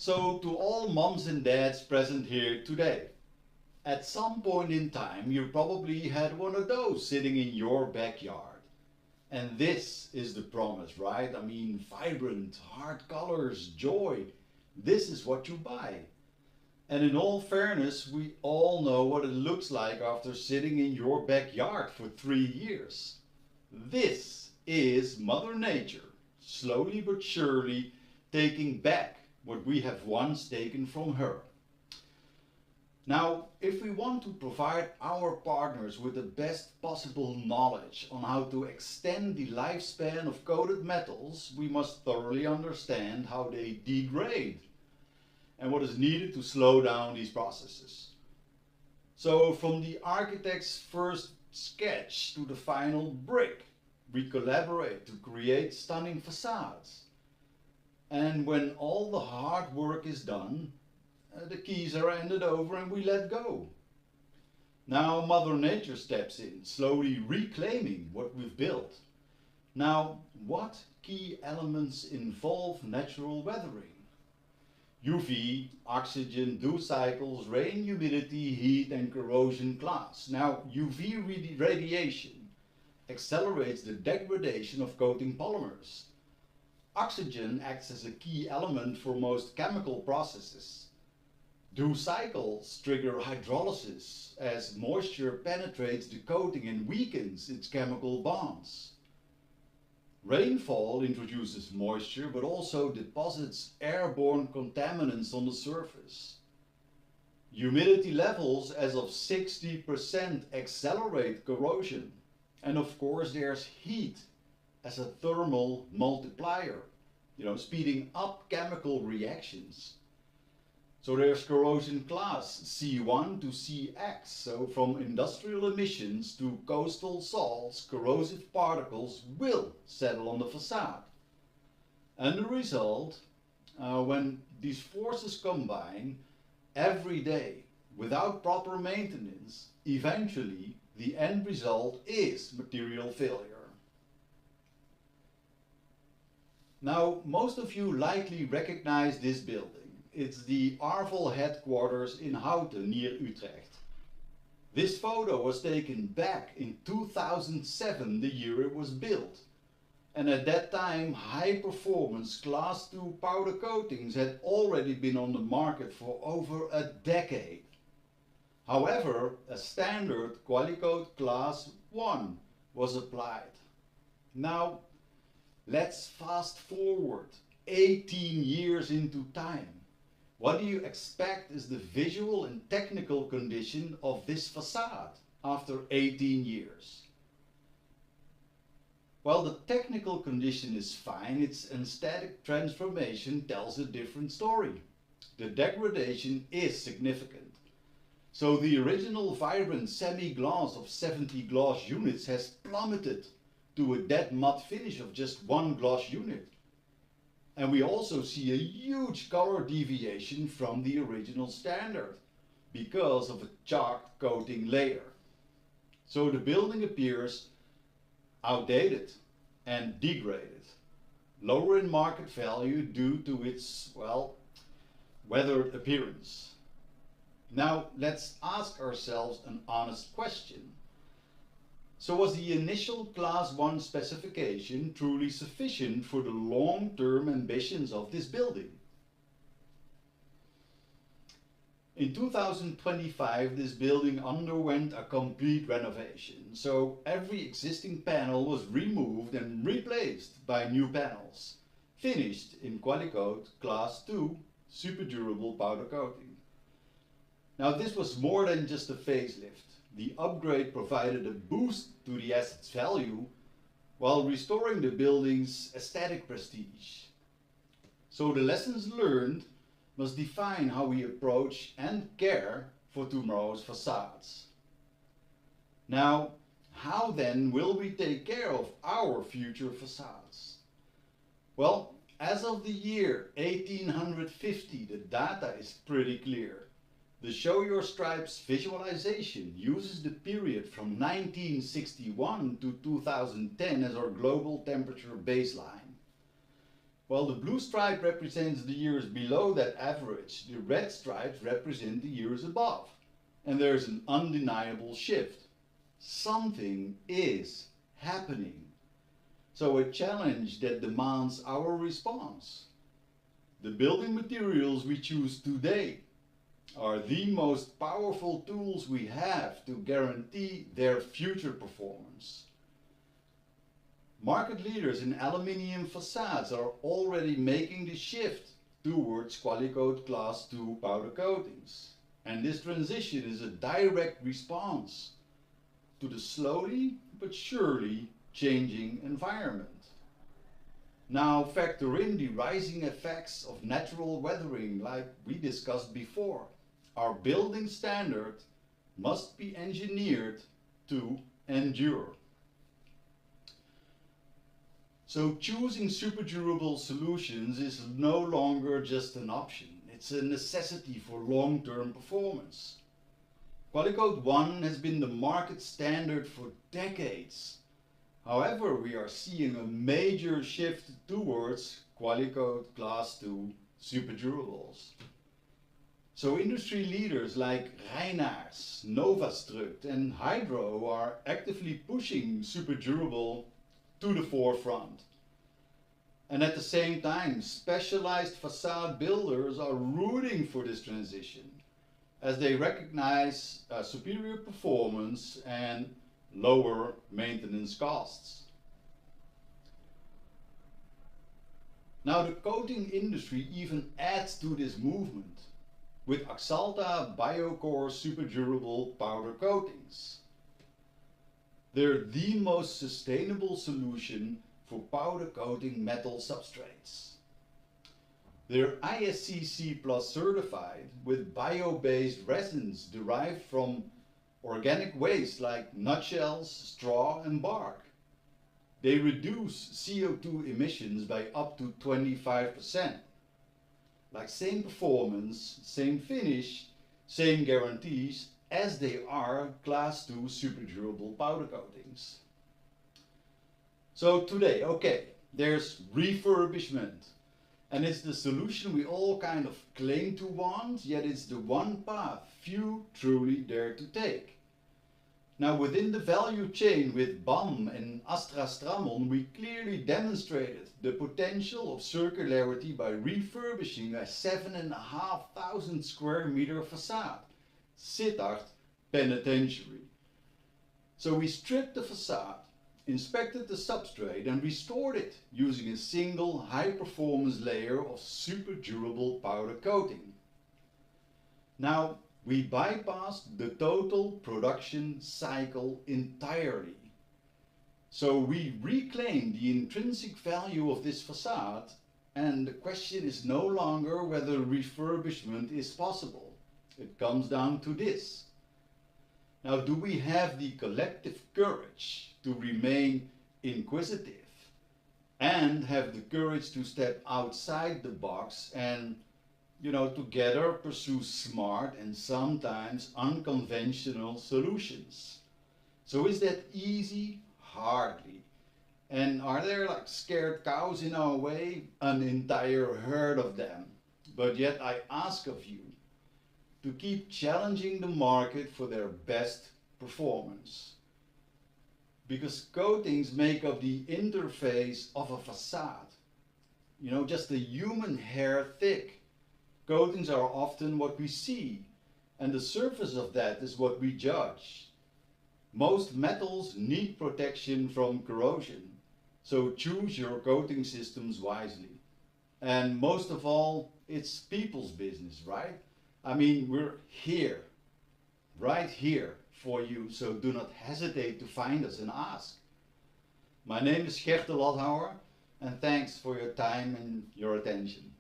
So to all moms and dads present here today, at some point in time you probably had one of those sitting in your backyard. And this is the promise, right? I mean, vibrant, hard colors, joy. This is what you buy. And in all fairness, we all know what it looks like after sitting in your backyard for 3 years. This is Mother Nature, slowly but surely taking back what we have once taken from her. Now, if we want to provide our partners with the best possible knowledge on how to extend the lifespan of coated metals, we must thoroughly understand how they degrade and what is needed to slow down these processes. So from the architect's first sketch to the final brick, we collaborate to create stunning facades. And when all the hard work is done, the keys are handed over and we let go. Now Mother Nature steps in, slowly reclaiming what we've built. Now, what key elements involve natural weathering? UV, oxygen, dew cycles, rain, humidity, heat and corrosion class. Now, UV radiation accelerates the degradation of coating polymers. Oxygen acts as a key element for most chemical processes. Dew cycles trigger hydrolysis as moisture penetrates the coating and weakens its chemical bonds. Rainfall introduces moisture but also deposits airborne contaminants on the surface. Humidity levels as of 60% accelerate corrosion. And of course there's heat as a thermal multiplier, speeding up chemical reactions. So there's corrosion class C1 to CX, so from industrial emissions to coastal salts, corrosive particles will settle on the facade. And the result, when these forces combine every day without proper maintenance, eventually the end result is material failure. Now, most of you likely recognize this building. It's the Arval headquarters in Houten near Utrecht. This photo was taken back in 2007, the year it was built. And at that time, high performance class 2 powder coatings had already been on the market for over a decade. However, a standard Qualicoat Class 1 was applied. Now, let's fast forward 18 years into time. What do you expect is the visual and technical condition of this facade after 18 years? Well, the technical condition is fine, its aesthetic transformation tells a different story. The degradation is significant. So the original vibrant semi-gloss of 70 gloss units has plummeted to a dead matte finish of just one gloss unit. And we also see a huge color deviation from the original standard because of a chalked coating layer. So the building appears outdated and degraded, lower in market value due to its, weathered appearance. Now let's ask ourselves an honest question. So was the initial Class 1 specification truly sufficient for the long-term ambitions of this building? In 2025, this building underwent a complete renovation, so every existing panel was removed and replaced by new panels, finished in Qualicoat Class 2 super durable powder coating. Now this was more than just a facelift. The upgrade provided a boost to the asset's value while restoring the building's aesthetic prestige. So the lessons learned must define how we approach and care for tomorrow's facades. Now, how then will we take care of our future facades? Well, as of the year 1850, the data is pretty clear. The Show Your Stripes visualization uses the period from 1961 to 2010 as our global temperature baseline. Well, the blue stripe represents the years below that average. The red stripes represent the years above. And there's an undeniable shift. Something is happening. So a challenge that demands our response. The building materials we choose today are the most powerful tools we have to guarantee their future performance. Market leaders in aluminium facades are already making the shift towards Qualicoat Class 2 powder coatings. And this transition is a direct response to the slowly but surely changing environment. Now factor in the rising effects of natural weathering like we discussed before. Our building standard must be engineered to endure. So choosing super durable solutions is no longer just an option. It's a necessity for long-term performance. Qualicoat 1 has been the market standard for decades. However, we are seeing a major shift towards Qualicoat Class 2 super durables. So industry leaders like Reinaars, Novastruct and Hydro are actively pushing super durable to the forefront. And at the same time, specialized facade builders are rooting for this transition as they recognize superior performance and lower maintenance costs. Now the coating industry even adds to this movement with Axalta BioCore super durable powder coatings. They're the most sustainable solution for powder coating metal substrates. They're ISCC Plus certified with bio-based resins derived from organic waste like nutshells, straw and bark. They reduce CO2 emissions by up to 25%. Like same performance, same finish, same guarantees as they are Class 2 super durable powder coatings. So today, okay, there's refurbishment. And it's the solution we all kind of claim to want, yet it's the one path few truly dare to take. Now within the value chain with BAM and Astra Stramon, we clearly demonstrated the potential of circularity by refurbishing a 7,500 square meter facade, Sittard Penitentiary. So we stripped the facade, inspected the substrate and restored it using a single high performance layer of super durable powder coating. Now we bypassed the total production cycle entirely. So we reclaimed the intrinsic value of this facade, and the question is no longer whether refurbishment is possible. It comes down to this. Now, do we have the collective courage to remain inquisitive and have the courage to step outside the box and, together pursue smart and sometimes unconventional solutions? So is that easy? Hardly. And are there like scared cows in our way? An entire herd of them. But yet I ask of you to keep challenging the market for their best performance. Because coatings make up the interface of a facade. Just a human hair thick. Coatings are often what we see, and the surface of that is what we judge. Most metals need protection from corrosion, so choose your coating systems wisely. And most of all, it's people's business, right? I mean, we're here, right here for you, so do not hesitate to find us and ask. My name is Gerd de Lathauwer, and thanks for your time and your attention.